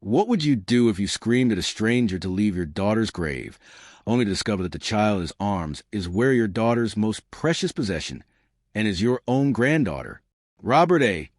What would you do if you screamed at a stranger to leave your daughter's grave, only to discover that the child in his arms is where your daughter's most precious possession and is your own granddaughter? Robert A.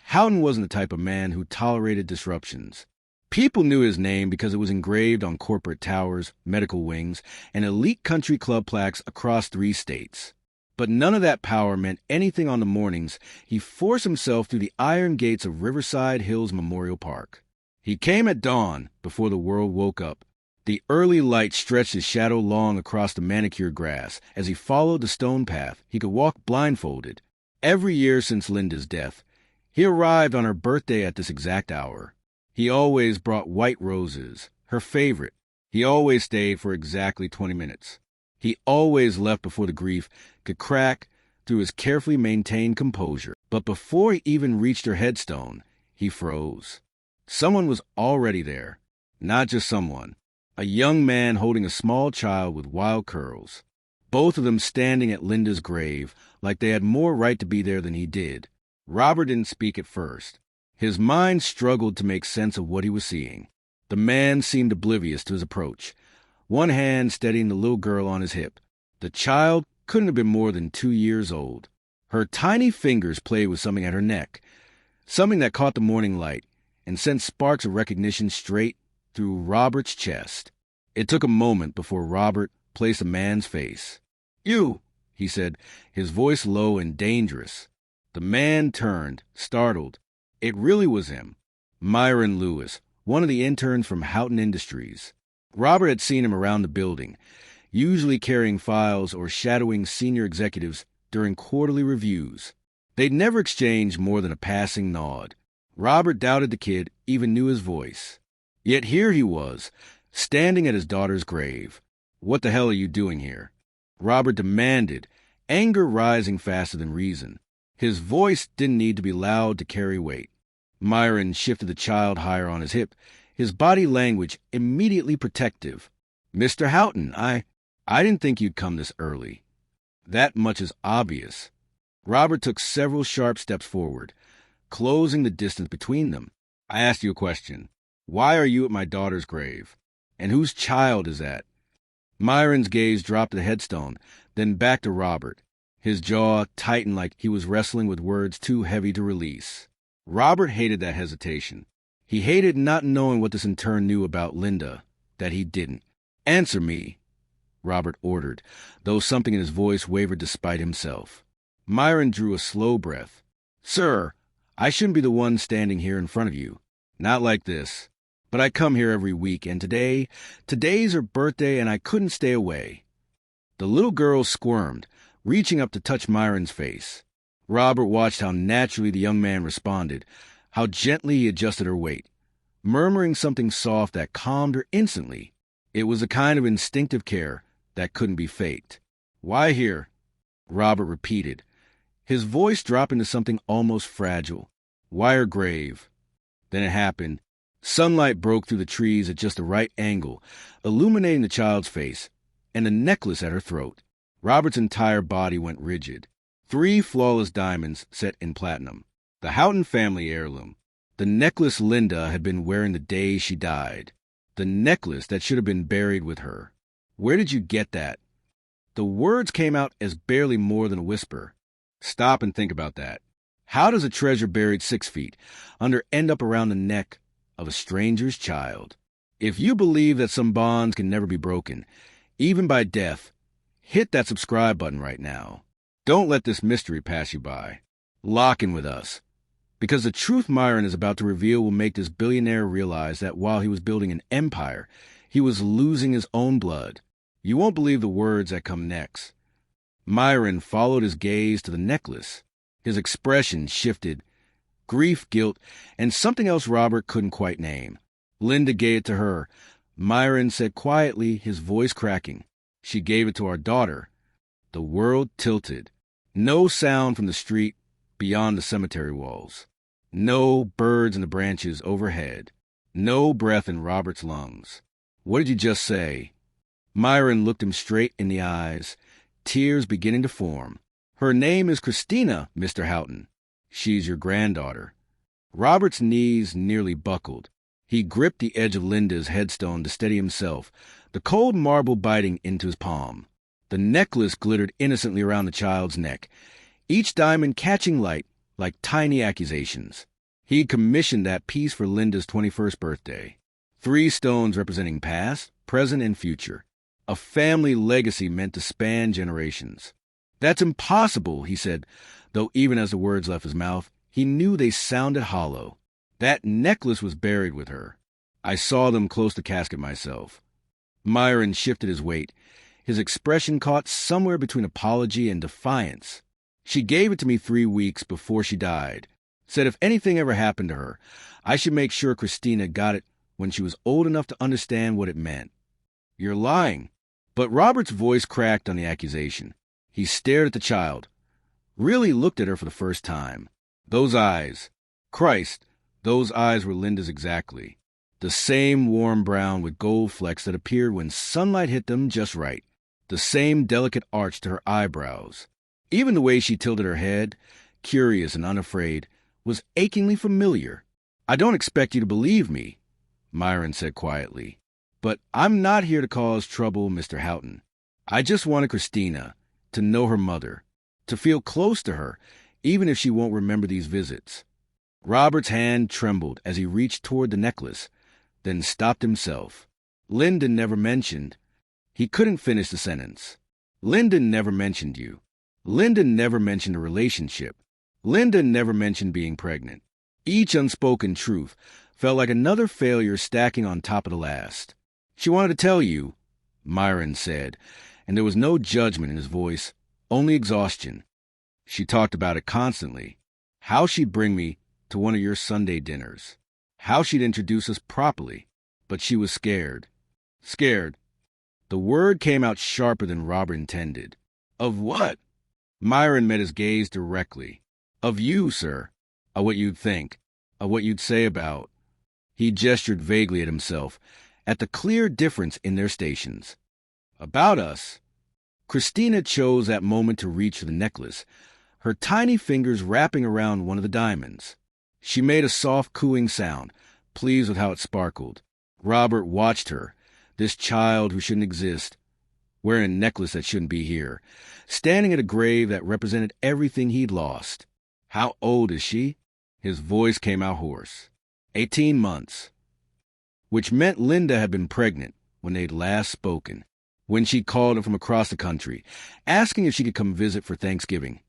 Houghton wasn't the type of man who tolerated disruptions. People knew his name because it was engraved on corporate towers, medical wings, and elite country club plaques across 3 states. But none of that power meant anything on the mornings he forced himself through the iron gates of Riverside Hills Memorial Park. He came at dawn, before the world woke up. The early light stretched his shadow long across the manicured grass. As he followed the stone path, he could walk blindfolded. Every year since Linda's death, he arrived on her birthday at this exact hour. He always brought white roses, her favorite. He always stayed for exactly 20 minutes. He always left before the grief could crack through his carefully maintained composure. But before he even reached her headstone, he froze. Someone was already there. Not just someone. A young man holding a small child with wild curls. Both of them standing at Linda's grave like they had more right to be there than he did. Robert didn't speak at first. His mind struggled to make sense of what he was seeing. The man seemed oblivious to his approach, one hand steadying the little girl on his hip. The child couldn't have been more than 2 years old. Her tiny fingers played with something at her neck, something that caught the morning light and sent sparks of recognition straight through Robert's chest. It took a moment before Robert placed a man's face. "You," he said, his voice low and dangerous. The man turned, startled. It really was him. Myron Lewis, one of the interns from Houghton Industries. Robert had seen him around the building, usually carrying files or shadowing senior executives during quarterly reviews. They'd never exchanged more than a passing nod. Robert doubted the kid even knew his voice. Yet here he was, standing at his daughter's grave. "What the hell are you doing here?" Robert demanded, anger rising faster than reason. His voice didn't need to be loud to carry weight. Myron shifted the child higher on his hip, his body language immediately protective. "Mr. Houghton, I didn't think you'd come this early." That much is obvious. Robert took several sharp steps forward, closing the distance between them. "I asked you a question. Why are you at my daughter's grave? And whose child is that?" Myron's gaze dropped to the headstone, then back to Robert. His jaw tightened like he was wrestling with words too heavy to release. Robert hated that hesitation. He hated not knowing what this intern knew about Linda, that he didn't. "Answer me," Robert ordered, though something in his voice wavered despite himself. Myron drew a slow breath. "Sir, I shouldn't be the one standing here in front of you. Not like this. But I come here every week, and today's her birthday, and I couldn't stay away." The little girl squirmed, reaching up to touch Myron's face. Robert watched how naturally the young man responded, how gently he adjusted her weight, murmuring something soft that calmed her instantly. It was a kind of instinctive care that couldn't be faked. "Why here?" Robert repeated, his voice dropping to something almost fragile. "Why her grave?" Then it happened. Sunlight broke through the trees at just the right angle, illuminating the child's face and the necklace at her throat. Robert's entire body went rigid. 3 flawless diamonds set in platinum. The Houghton family heirloom. The necklace Linda had been wearing the day she died. The necklace that should have been buried with her. "Where did you get that?" The words came out as barely more than a whisper. "Stop and think about that. How does a treasure buried 6 feet under end up around the neck of a stranger's child? If you believe that some bonds can never be broken, even by death, hit that subscribe button right now. Don't let this mystery pass you by. Lock in with us. Because the truth Myron is about to reveal will make this billionaire realize that while he was building an empire, he was losing his own blood. You won't believe the words that come next. Myron followed his gaze to the necklace. His expression shifted. Grief, guilt, and something else Robert couldn't quite name. Linda gave it to her. Myron said quietly, his voice cracking, "She gave it to our daughter." The world tilted. No sound from the street beyond the cemetery walls. No birds in the branches overhead. No breath in Robert's lungs. "What did you just say?" Myron looked him straight in the eyes, tears beginning to form. "Her name is Christina, Mr. Houghton. She's your granddaughter." Robert's knees nearly buckled. He gripped the edge of Linda's headstone to steady himself, the cold marble biting into his palm. The necklace glittered innocently around the child's neck, each diamond catching light like tiny accusations. He'd commissioned that piece for Linda's 21st birthday. 3 stones representing past, present, and future. A family legacy meant to span generations. "That's impossible," he said, though even as the words left his mouth, he knew they sounded hollow. "That necklace was buried with her. I saw them close to the casket myself." Myron shifted his weight, his expression caught somewhere between apology and defiance. "She gave it to me 3 weeks before she died. Said if anything ever happened to her, I should make sure Christina got it when she was old enough to understand what it meant." "You're lying." But Robert's voice cracked on the accusation. He stared at the child, really looked at her for the first time. Those eyes. Christ, those eyes were Linda's exactly. The same warm brown with gold flecks that appeared when sunlight hit them just right. The same delicate arch to her eyebrows. Even the way she tilted her head, curious and unafraid, was achingly familiar. "I don't expect you to believe me," Myron said quietly. "But I'm not here to cause trouble, Mr. Houghton. I just wanted Christina to know her mother, to feel close to her, even if she won't remember these visits." Robert's hand trembled as he reached toward the necklace, then stopped himself. "Linda never mentioned—" He couldn't finish the sentence. "Linda never mentioned you. Linda never mentioned a relationship. Linda never mentioned being pregnant." Each unspoken truth felt like another failure stacking on top of the last. "She wanted to tell you," Myron said, and there was no judgment in his voice, only exhaustion. "She talked about it constantly. How she'd bring me to one of your Sunday dinners. How she'd introduce us properly. But she was scared." Scared. The word came out sharper than Robert intended. "Of what?" Myron met his gaze directly. "Of you, sir. Of what you'd think. Of what you'd say about—" He gestured vaguely at himself, at the clear difference in their stations. "About us." Christina chose that moment to reach for the necklace, her tiny fingers wrapping around one of the diamonds. She made a soft cooing sound, pleased with how it sparkled. Robert watched her, this child who shouldn't exist, wearing a necklace that shouldn't be here, standing at a grave that represented everything he'd lost. "How old is she?" His voice came out hoarse. 18 months. Which meant Linda had been pregnant when they'd last spoken, when she called him from across the country, asking if she could come visit for Thanksgiving,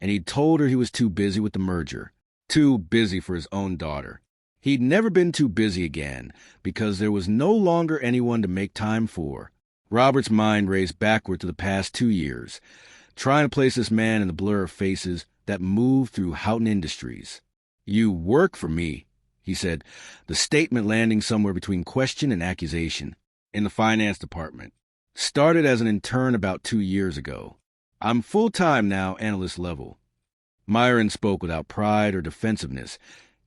and he'd told her he was too busy with the merger, too busy for his own daughter. He'd never been too busy again, because there was no longer anyone to make time for. Robert's mind raced backward to the past 2 years, trying to place this man in the blur of faces that moved through Houghton Industries. "You work for me," he said, the statement landing somewhere between question and accusation. "In the finance department. Started as an intern about 2 years ago. I'm full-time now, analyst level." Myron spoke without pride or defensiveness,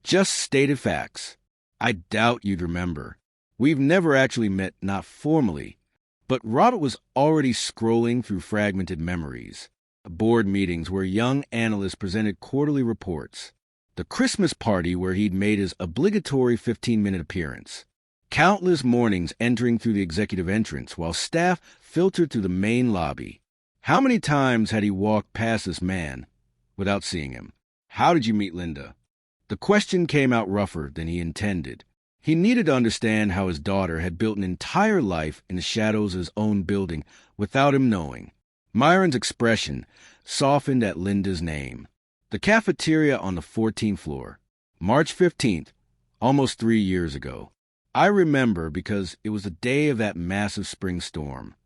just stated facts. "I doubt you'd remember. We've never actually met, not formally." But Robert was already scrolling through fragmented memories. Board meetings where young analysts presented quarterly reports. The Christmas party where he'd made his obligatory 15-minute appearance. Countless mornings entering through the executive entrance while staff filtered through the main lobby. How many times had he walked past this man without seeing him? "How did you meet Linda?" The question came out rougher than he intended. He needed to understand how his daughter had built an entire life in the shadows of his own building without him knowing. Myron's expression softened at Linda's name. The cafeteria on the 14th floor. March 15th, almost 3 years ago. I remember because it was the day of that massive spring storm.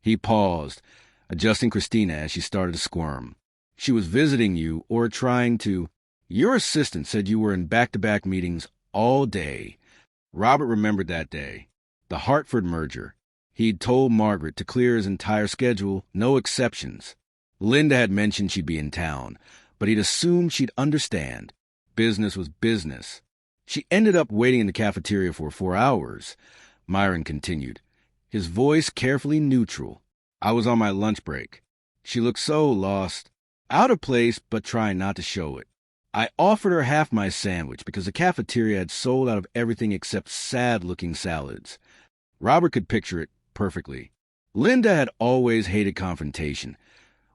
He paused, adjusting Christina as she started to squirm. "She was visiting you or trying to—" "Your assistant said you were in back-to-back meetings all day." Robert remembered that day. The Hartford merger. He'd told Margaret to clear his entire schedule, no exceptions. Linda had mentioned she'd be in town, but he'd assumed she'd understand. Business was business. "She ended up waiting in the cafeteria for 4 hours," Myron continued, his voice carefully neutral. "I was on my lunch break. She looked so lost, out of place, but trying not to show it. I offered her half my sandwich because the cafeteria had sold out of everything except sad-looking salads. Robert could picture it perfectly. Linda had always hated confrontation,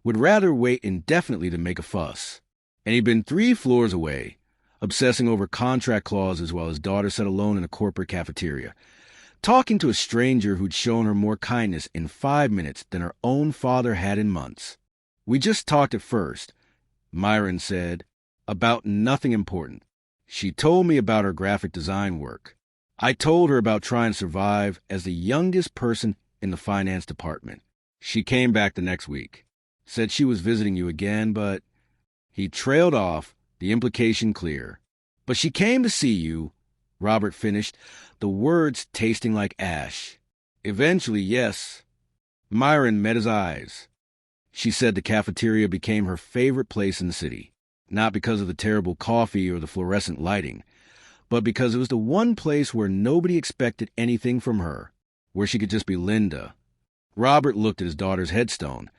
would rather wait indefinitely than make a fuss. And he'd been 3 floors away, obsessing over contract clauses while his daughter sat alone in a corporate cafeteria, talking to a stranger who'd shown her more kindness in 5 minutes than her own father had in months. We just talked at first, Myron said, about nothing important. She told me about her graphic design work. I told her about trying to survive as the youngest person in the finance department. She came back the next week, said she was visiting you again, but he trailed off, the implication clear. But she came to see you, Robert finished, the words tasting like ash. Eventually, yes. Myron met his eyes. She said the cafeteria became her favorite place in the city, not because of the terrible coffee or the fluorescent lighting, but because it was the one place where nobody expected anything from her, where she could just be Linda. Robert looked at his daughter's headstone,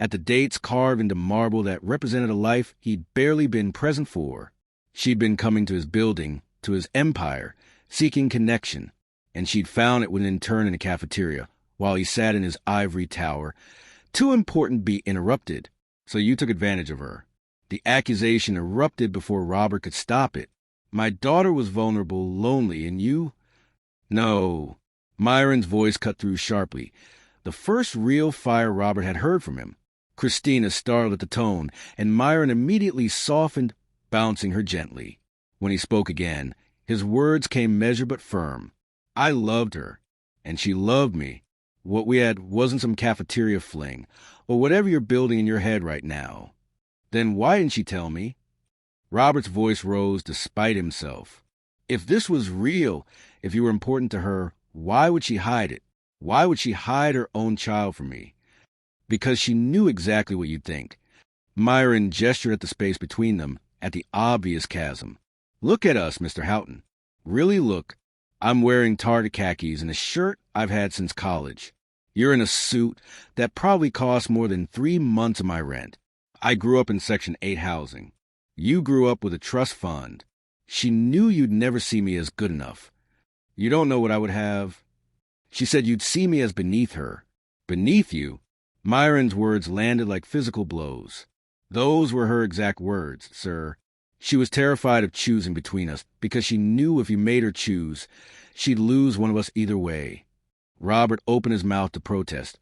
at the dates carved into marble that represented a life he'd barely been present for. She'd been coming to his building, to his empire, seeking connection, and she'd found it with an intern in the cafeteria, while he sat in his ivory tower, too important to be interrupted. So you took advantage of her. The accusation erupted before Robert could stop it. My daughter was vulnerable, lonely, and you? No. Myron's voice cut through sharply, the first real fire Robert had heard from him. Christina startled at the tone, and Myron immediately softened, bouncing her gently. When he spoke again, his words came measured but firm. I loved her, and she loved me. What we had wasn't some cafeteria fling, or whatever you're building in your head right now. Then why didn't she tell me? Robert's voice rose despite himself. If this was real, if you were important to her, why would she hide it? Why would she hide her own child from me? Because she knew exactly what you'd think. Myron gestured at the space between them, at the obvious chasm. Look at us, Mr. Houghton. Really look. I'm wearing target khakis and a shirt I've had since college. You're in a suit that probably cost more than 3 months of my rent. I grew up in Section 8 housing. You grew up with a trust fund. She knew you'd never see me as good enough. You don't know what I would have. She said you'd see me as beneath her. Beneath you? Myron's words landed like physical blows. Those were her exact words, sir. She was terrified of choosing between us because she knew if you made her choose, she'd lose one of us either way. Robert opened his mouth to protest,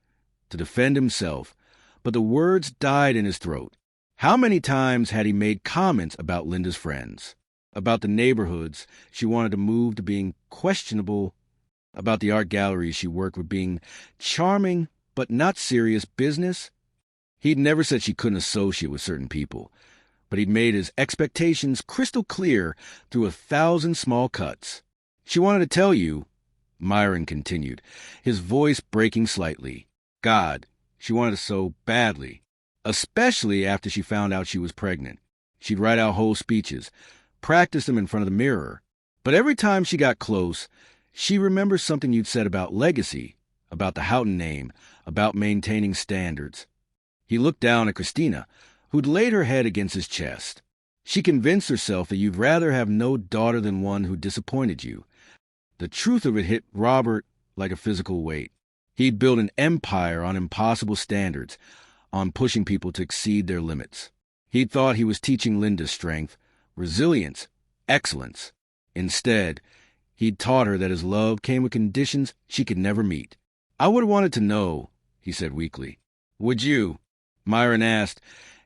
to defend himself, but the words died in his throat. How many times had he made comments about Linda's friends, about the neighborhoods she wanted to move to being questionable, about the art galleries she worked with being charming but not serious business? He'd never said she couldn't associate with certain people, but he'd made his expectations crystal clear through 1,000 small cuts. She wanted to tell you, Myron continued, his voice breaking slightly. God, she wanted to so badly, especially after she found out she was pregnant. She'd write out whole speeches, practice them in front of the mirror. But every time she got close, she remembered something you'd said about legacy, about the Houghton name, about maintaining standards. He looked down at Christina, who'd laid her head against his chest. She convinced herself that you'd rather have no daughter than one who disappointed you. The truth of it hit Robert like a physical weight. He'd built an empire on impossible standards, on pushing people to exceed their limits. He'd thought he was teaching Linda strength, resilience, excellence. Instead, he'd taught her that his love came with conditions she could never meet. I would have wanted to know, he said weakly. Would you? Myron asked,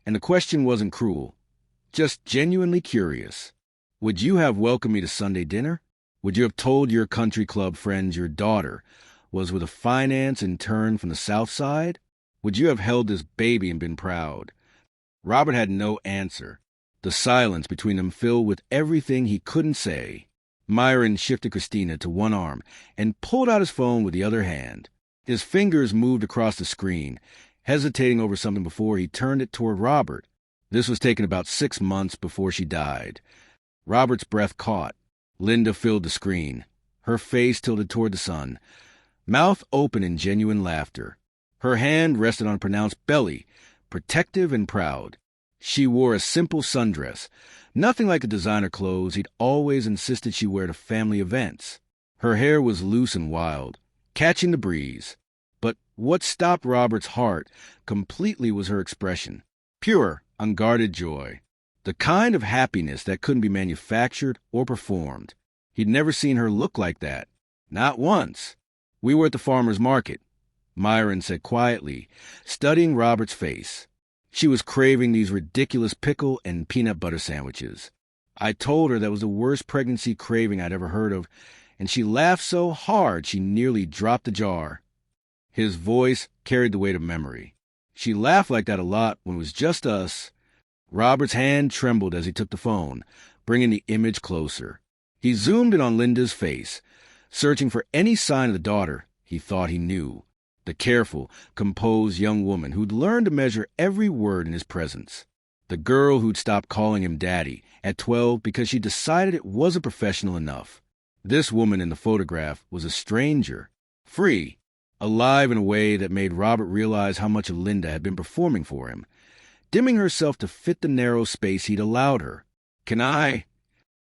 and the question wasn't cruel, just genuinely curious. Would you have welcomed me to Sunday dinner? Would you have told your country club friends your daughter was with a finance intern from the South Side? Would you have held this baby and been proud? Robert had no answer, the silence between them filled with everything he couldn't say. Myron shifted Christina to one arm and pulled out his phone with the other hand. His fingers moved across the screen, hesitating over something before he turned it toward Robert. This was taken about 6 months before she died. Robert's breath caught. Linda filled the screen, her face tilted toward the sun, mouth open in genuine laughter. Her hand rested on a pronounced belly, protective and proud. She wore a simple sundress, nothing like the designer clothes he'd always insisted she wear to family events. Her hair was loose and wild, catching the breeze. But what stopped Robert's heart completely was her expression. Pure, unguarded joy. The kind of happiness that couldn't be manufactured or performed. He'd never seen her look like that. Not once. We were at the farmer's market, Myron said quietly, studying Robert's face. She was craving these ridiculous pickle and peanut butter sandwiches. I told her that was the worst pregnancy craving I'd ever heard of, and she laughed so hard she nearly dropped the jar. His voice carried the weight of memory. She laughed like that a lot when it was just us. Robert's hand trembled as he took the phone, bringing the image closer. He zoomed in on Linda's face, searching for any sign of the daughter he thought he knew. The careful, composed young woman who'd learned to measure every word in his presence. The girl who'd stopped calling him daddy at 12 because she decided it wasn't professional enough. This woman in the photograph was a stranger, free, alive in a way that made Robert realize how much Linda had been performing for him, dimming herself to fit the narrow space he'd allowed her. "Can I?"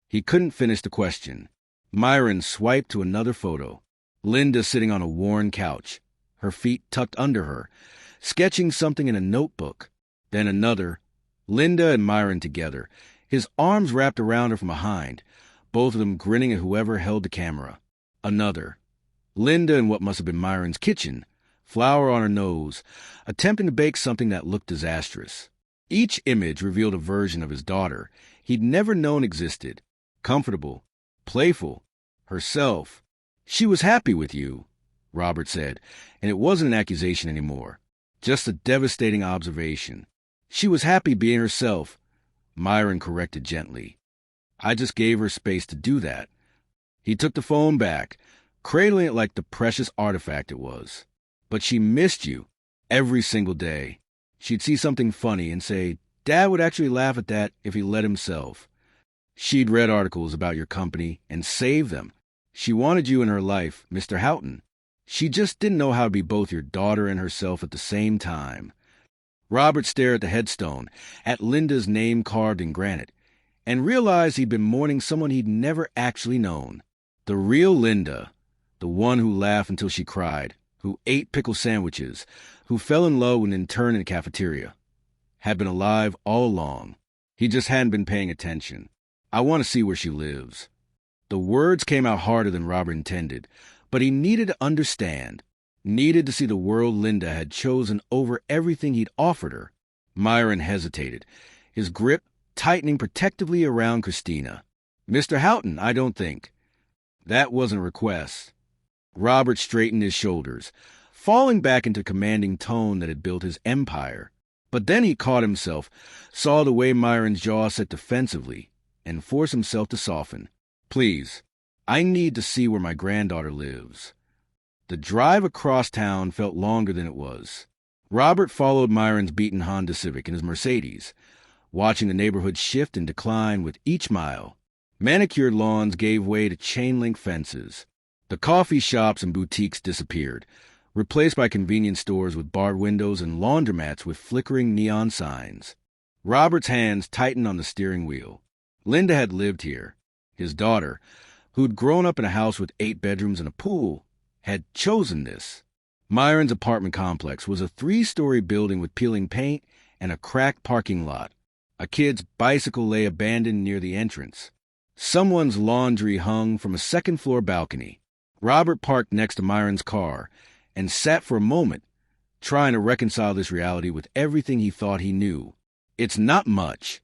He couldn't finish the question. Myron swiped to another photo. Linda sitting on a worn couch, her feet tucked under her, sketching something in a notebook. Then another, Linda and Myron together, his arms wrapped around her from behind, both of them grinning at whoever held the camera. Another, Linda in what must have been Myron's kitchen, flour on her nose, attempting to bake something that looked disastrous. Each image revealed a version of his daughter he'd never known existed. Comfortable, playful, herself. "She was happy with you," Robert said, and it wasn't an accusation anymore, just a devastating observation. "She was happy being herself," Myron corrected gently. "I just gave her space to do that." He took the phone back, cradling it like the precious artifact it was. "But she missed you every single day. She'd see something funny and say, 'Dad would actually laugh at that if he let himself.' She'd read articles about your company and saved them. She wanted you in her life, Mr. Houghton. She just didn't know how to be both your daughter and herself at the same time." Robert stared at the headstone, at Linda's name carved in granite, and realized he'd been mourning someone he'd never actually known. The real Linda, the one who laughed until she cried, who ate pickle sandwiches, who fell in love with an intern in the cafeteria, had been alive all along. He just hadn't been paying attention. "I want to see where she lives." The words came out harder than Robert intended, but he needed to understand, needed to see the world Linda had chosen over everything he'd offered her. Myron hesitated, his grip tightening protectively around Christina. "Mr. Houghton, I don't think." That wasn't a request. Robert straightened his shoulders, falling back into the commanding tone that had built his empire. But then he caught himself, saw the way Myron's jaw set defensively, and forced himself to soften. "Please, I need to see where my granddaughter lives." The drive across town felt longer than it was. Robert followed Myron's beaten Honda Civic in his Mercedes, watching the neighborhood shift and decline with each mile. Manicured lawns gave way to chain-link fences. The coffee shops and boutiques disappeared, replaced by convenience stores with barred windows and laundromats with flickering neon signs. Robert's hands tightened on the steering wheel. Linda had lived here. His daughter, who'd grown up in a house with 8 bedrooms and a pool, had chosen this. Myron's apartment complex was a 3-story building with peeling paint and a cracked parking lot. A kid's bicycle lay abandoned near the entrance. Someone's laundry hung from a second-floor balcony. Robert parked next to Myron's car and sat for a moment, trying to reconcile this reality with everything he thought he knew. "It's not much,"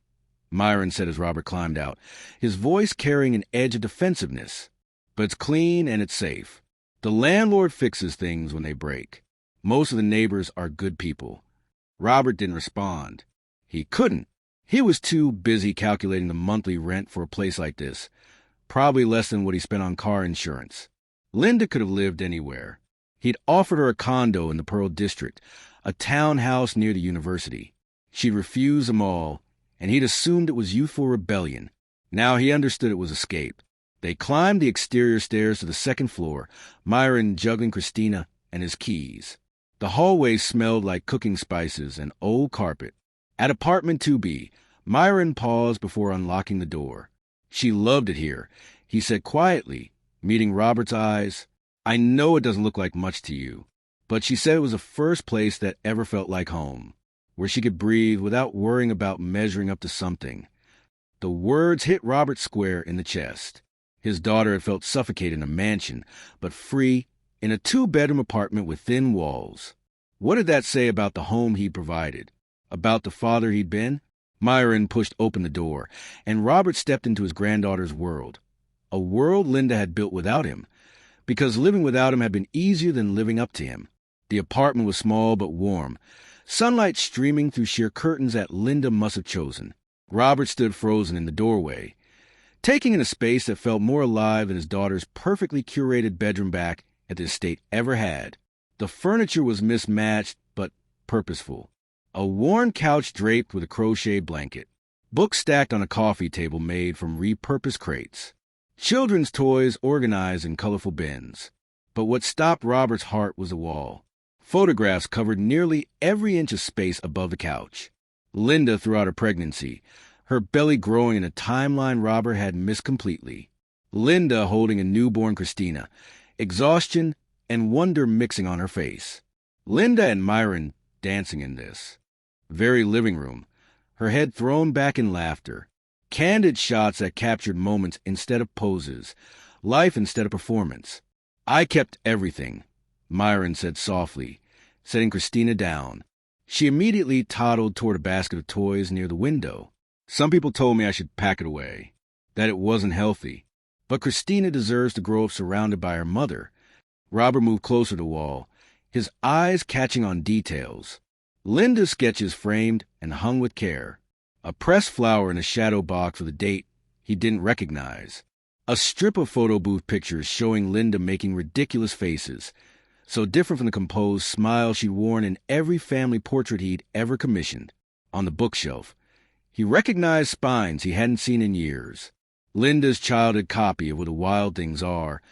Myron said as Robert climbed out, his voice carrying an edge of defensiveness. "But it's clean and it's safe. The landlord fixes things when they break. Most of the neighbors are good people." Robert didn't respond. He couldn't. He was too busy calculating the monthly rent for a place like this, probably less than what he spent on car insurance. Linda could have lived anywhere. He'd offered her a condo in the Pearl District, a townhouse near the university. She'd refused them all, and he'd assumed it was youthful rebellion. Now he understood it was escape. They climbed the exterior stairs to the second floor, Myron juggling Christina and his keys. The hallway smelled like cooking spices and old carpet. At apartment 2B, Myron paused before unlocking the door. She loved it here, he said quietly, meeting Robert's eyes. I know it doesn't look like much to you, but she said it was the first place that ever felt like home, where she could breathe without worrying about measuring up to something. The words hit Robert square in the chest. His daughter had felt suffocated in a mansion, but free in a 2-bedroom apartment with thin walls. What did that say about the home he provided? About the father he'd been? Myron pushed open the door, and Robert stepped into his granddaughter's world. A world Linda had built without him, because living without him had been easier than living up to him. The apartment was small but warm, sunlight streaming through sheer curtains that Linda must have chosen. Robert stood frozen in the doorway, taking in a space that felt more alive than his daughter's perfectly curated bedroom back at the estate ever had. The furniture was mismatched but purposeful. A worn couch draped with a crocheted blanket. Books stacked on a coffee table made from repurposed crates. Children's toys organized in colorful bins. But what stopped Robert's heart was the wall. Photographs covered nearly every inch of space above the couch. Linda throughout her pregnancy, her belly growing in a timeline Robert had missed completely. Linda holding a newborn Christina, exhaustion and wonder mixing on her face. Linda and Myron dancing in this very living room, her head thrown back in laughter. Candid shots that captured moments instead of poses, life instead of performance. I kept everything, Myron said softly, setting Christina down. She immediately toddled toward a basket of toys near the window. Some people told me I should pack it away, that it wasn't healthy. But Christina deserves to grow up surrounded by her mother. Robert moved closer to the wall, his eyes catching on details. Linda's sketches framed and hung with care. A pressed flower in a shadow box with a date he didn't recognize. A strip of photo booth pictures showing Linda making ridiculous faces, so different from the composed smile she'd worn in every family portrait he'd ever commissioned. On the bookshelf, he recognized spines he hadn't seen in years. Linda's childhood copy of Where the Wild Things Are,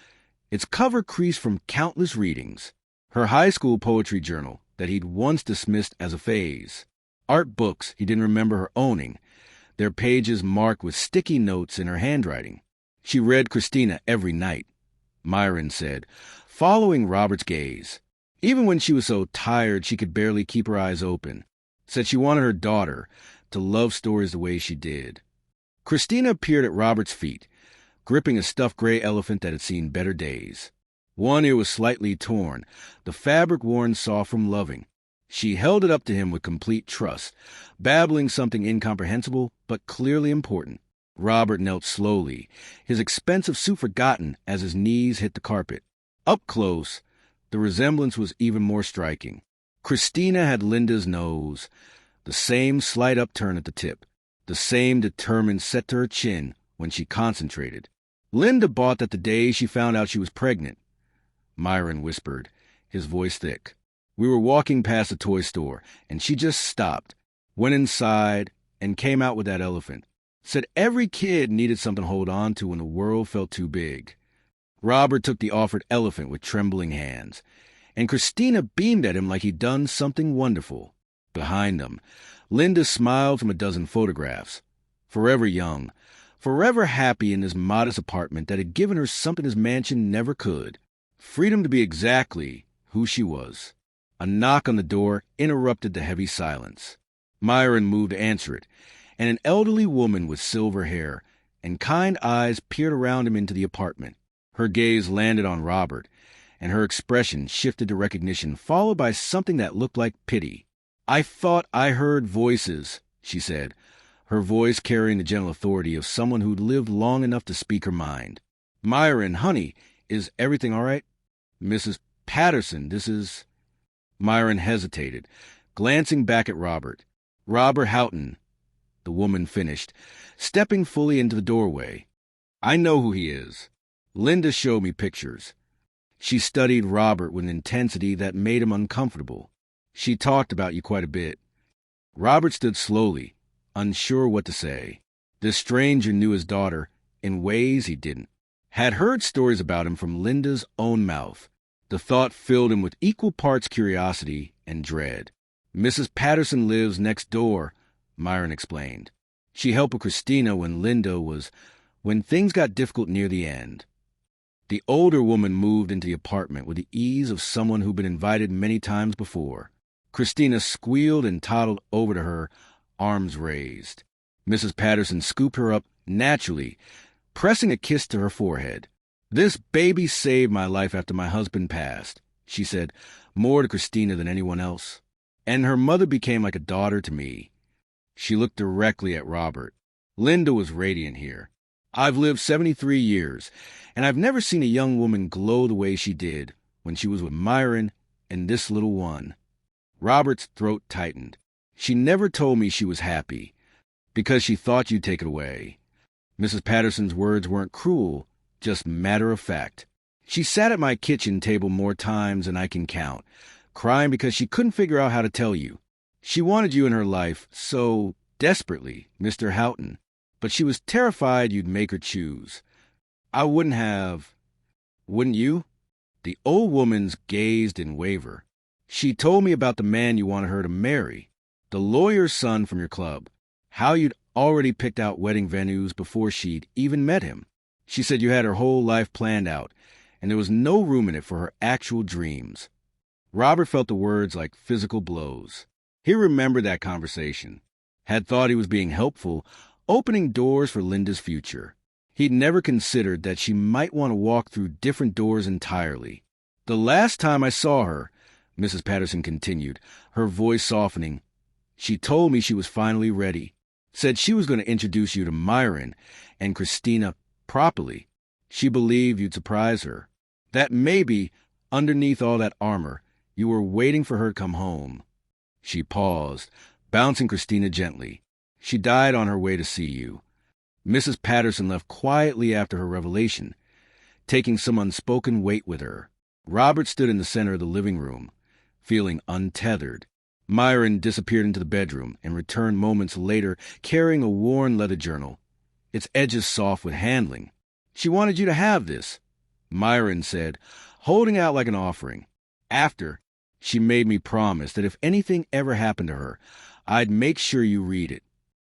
its cover creased from countless readings. Her high school poetry journal that he'd once dismissed as a phase. Art books he didn't remember her owning, their pages marked with sticky notes in her handwriting. She read Christina every night, Myron said, following Robert's gaze. Even when she was so tired she could barely keep her eyes open, said she wanted her daughter to love stories the way she did. Christina appeared at Robert's feet, gripping a stuffed gray elephant that had seen better days. One ear was slightly torn, the fabric worn soft from loving. She held it up to him with complete trust, babbling something incomprehensible but clearly important. Robert knelt slowly, his expensive suit forgotten as his knees hit the carpet. Up close, the resemblance was even more striking. Christina had Linda's nose, the same slight upturn at the tip, the same determined set to her chin when she concentrated. Linda bought that the day she found out she was pregnant, Myron whispered, his voice thick. We were walking past a toy store, and she just stopped, went inside, and came out with that elephant. Said every kid needed something to hold on to when the world felt too big. Robert took the offered elephant with trembling hands, and Christina beamed at him like he'd done something wonderful. Behind them, Linda smiled from a dozen photographs. Forever young, forever happy in this modest apartment that had given her something his mansion never could. Freedom to be exactly who she was. A knock on the door interrupted the heavy silence. Myron moved to answer it, and an elderly woman with silver hair and kind eyes peered around him into the apartment. Her gaze landed on Robert, and her expression shifted to recognition, followed by something that looked like pity. I thought I heard voices, she said, her voice carrying the gentle authority of someone who'd lived long enough to speak her mind. Myron, honey, is everything all right? Mrs. Patterson, this is... Myron hesitated, glancing back at Robert. Robert Houghton, the woman finished, stepping fully into the doorway. I know who he is. Linda showed me pictures. She studied Robert with an intensity that made him uncomfortable. She talked about you quite a bit. Robert stood slowly, unsure what to say. This stranger knew his daughter in ways he didn't. Had heard stories about him from Linda's own mouth. The thought filled him with equal parts curiosity and dread. Mrs. Patterson lives next door, Myron explained. She helped with Christina when things got difficult near the end. The older woman moved into the apartment with the ease of someone who'd been invited many times before. Christina squealed and toddled over to her, arms raised. Mrs. Patterson scooped her up naturally, pressing a kiss to her forehead. "This baby saved my life after my husband passed," she said, more to Christina than anyone else. "And her mother became like a daughter to me." She looked directly at Robert. Linda was radiant here. "I've lived 73 years, and I've never seen a young woman glow the way she did when she was with Myron and this little one." Robert's throat tightened. "She never told me she was happy, because she thought you'd take it away." Mrs. Patterson's words weren't cruel, just matter of fact. "She sat at my kitchen table more times than I can count, crying because she couldn't figure out how to tell you. She wanted you in her life so desperately, Mr. Houghton, but she was terrified you'd make her choose. I wouldn't have. Wouldn't you?" The old woman's gazed in waver. "She told me about the man you wanted her to marry, the lawyer's son from your club, how you'd already picked out wedding venues before she'd even met him. She said you had her whole life planned out, and there was no room in it for her actual dreams." Robert felt the words like physical blows. He remembered that conversation, had thought he was being helpful, opening doors for Linda's future. He'd never considered that she might want to walk through different doors entirely. "The last time I saw her," Mrs. Patterson continued, her voice softening, "she told me she was finally ready. Said she was going to introduce you to Myron and Christina properly. She believed you'd surprise her. That maybe, underneath all that armor, you were waiting for her to come home." She paused, bouncing Christina gently. "She died on her way to see you." Mrs. Patterson left quietly after her revelation, taking some unspoken weight with her. Robert stood in the center of the living room, feeling untethered. Myron disappeared into the bedroom and returned moments later carrying a worn leather journal, its edges soft with handling. "She wanted you to have this," Myron said, holding out like an offering. "After, she made me promise that if anything ever happened to her, I'd make sure you read it."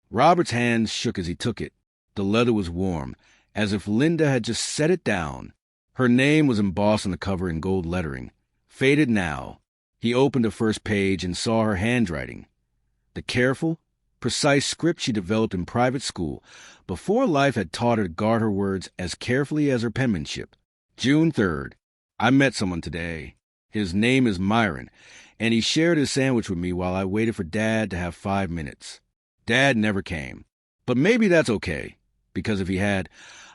Robert's hands shook as he took it. The leather was warm, as if Linda had just set it down. Her name was embossed on the cover in gold lettering, faded now. He opened the first page and saw her handwriting. The careful, precise script she developed in private school before life had taught her to guard her words as carefully as her penmanship. June 3rd. I met someone today. His name is Myron, and he shared his sandwich with me while I waited for Dad to have 5 minutes. Dad never came. But maybe that's okay, because if he had,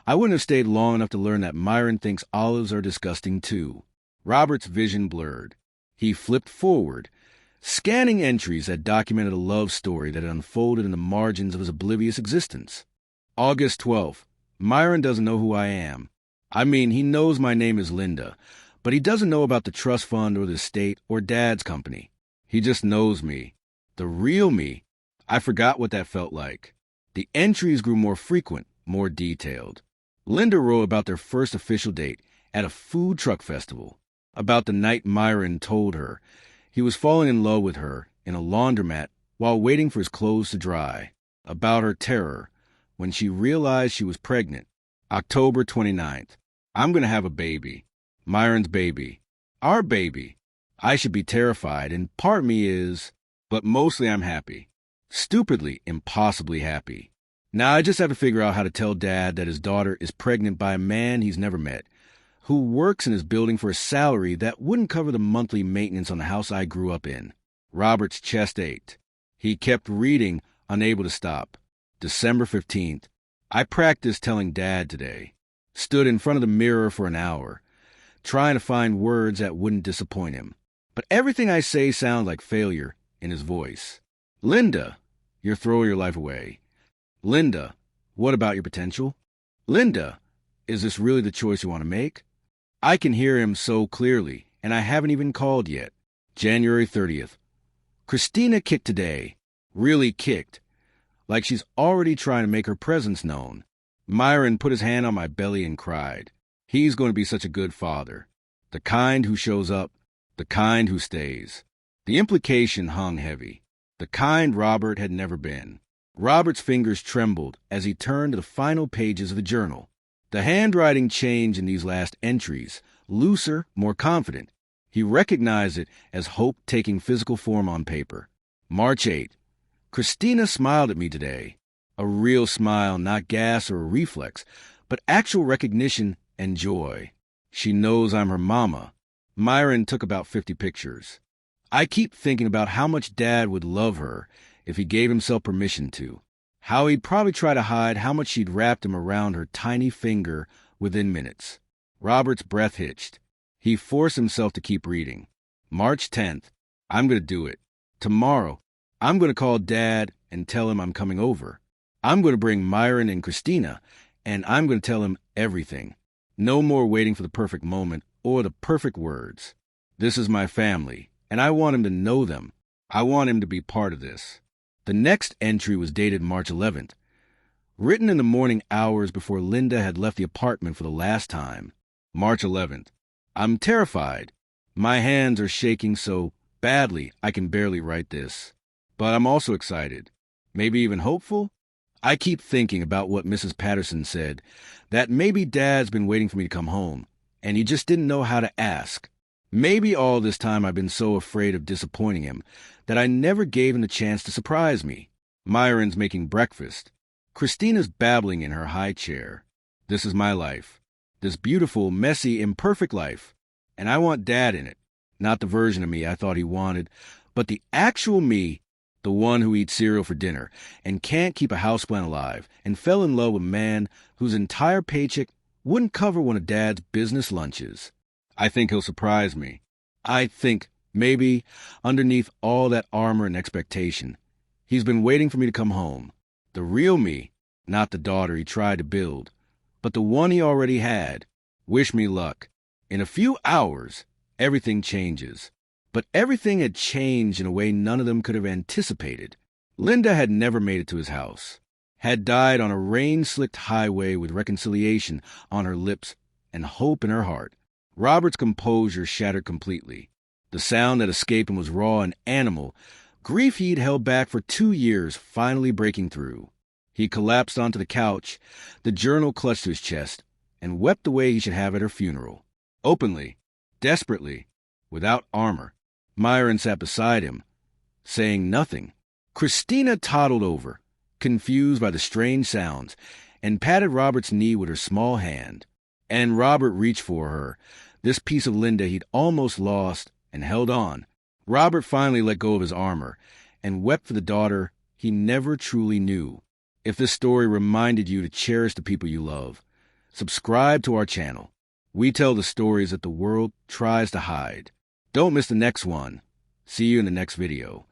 I wouldn't have stayed long enough to learn that Myron thinks olives are disgusting too. Robert's vision blurred. He flipped forward, scanning entries that documented a love story that had unfolded in the margins of his oblivious existence. August 12th. Myron doesn't know who I am. I mean, he knows my name is Linda, but he doesn't know about the trust fund or the estate or Dad's company. He just knows me. The real me. I forgot what that felt like. The entries grew more frequent, more detailed. Linda wrote about their first official date at a food truck festival, about the night Myron told her he was falling in love with her in a laundromat while waiting for his clothes to dry, about her terror when she realized she was pregnant. October 29th. I'm going to have a baby. Myron's baby. Our baby. I should be terrified, and part of me is, but mostly I'm happy. Stupidly, impossibly happy. Now I just have to figure out how to tell Dad that his daughter is pregnant by a man he's never met, who works in his building for a salary that wouldn't cover the monthly maintenance on the house I grew up in. Robert's chest ached. He kept reading, unable to stop. December 15th. I practiced telling Dad today. Stood in front of the mirror for an hour, trying to find words that wouldn't disappoint him. But everything I say sounds like failure in his voice. Linda, you're throwing your life away. Linda, what about your potential? Linda, is this really the choice you want to make? I can hear him so clearly, and I haven't even called yet. January 30th. Christina kicked today. Really kicked. Like she's already trying to make her presence known. Myron put his hand on my belly and cried. He's going to be such a good father. The kind who shows up, the kind who stays. The implication hung heavy. the kind Robert had never been. Robert's fingers trembled as he turned to the final pages of the journal. The handwriting changed in these last entries, looser, more confident. He recognized it as hope taking physical form on paper. March 8. Christina smiled at me today. A real smile, not gas or a reflex, but actual recognition and joy. She knows I'm her mama. Myron took about 50 pictures. I keep thinking about how much Dad would love her if he gave himself permission to. How he'd probably try to hide how much she'd wrapped him around her tiny finger within minutes. Robert's breath hitched. He forced himself to keep reading. March 10th. I'm going to do it. Tomorrow, I'm going to call Dad and tell him I'm coming over. I'm going to bring Myron and Christina, and I'm going to tell him everything. No more waiting for the perfect moment or the perfect words. This is my family, and I want him to know them. I want him to be part of this. The next entry was dated March 11th, written in the morning hours before Linda had left the apartment for the last time. March 11th. I'm terrified. My hands are shaking so badly I can barely write this. But I'm also excited. Maybe even hopeful? I keep thinking about what Mrs. Patterson said, that maybe Dad's been waiting for me to come home, and he just didn't know how to ask. Maybe all this time I've been so afraid of disappointing him that I never gave him the chance to surprise me. Myron's making breakfast. Christina's babbling in her high chair. This is my life. This beautiful, messy, imperfect life. And I want Dad in it. Not the version of me I thought he wanted, but the actual me, the one who eats cereal for dinner and can't keep a houseplant alive and fell in love with a man whose entire paycheck wouldn't cover one of Dad's business lunches. I think he'll surprise me. I think, maybe, underneath all that armor and expectation, he's been waiting for me to come home. The real me, not the daughter he tried to build, but the one he already had. Wish me luck. In a few hours, everything changes. But everything had changed in a way none of them could have anticipated. Linda had never made it to his house, had died on a rain-slicked highway with reconciliation on her lips and hope in her heart. Robert's composure shattered completely. The sound that escaped him was raw and animal, grief he'd held back for 2 years finally breaking through. He collapsed onto the couch, the journal clutched to his chest, and wept the way he should have at her funeral. Openly, desperately, without armor. Myron sat beside him, saying nothing. Christina toddled over, confused by the strange sounds, and patted Robert's knee with her small hand. And Robert reached for her, this piece of Linda he'd almost lost, and held on. Robert finally let go of his armor, and wept for the daughter he never truly knew. If this story reminded you to cherish the people you love, subscribe to our channel. We tell the stories that the world tries to hide. Don't miss the next one. See you in the next video.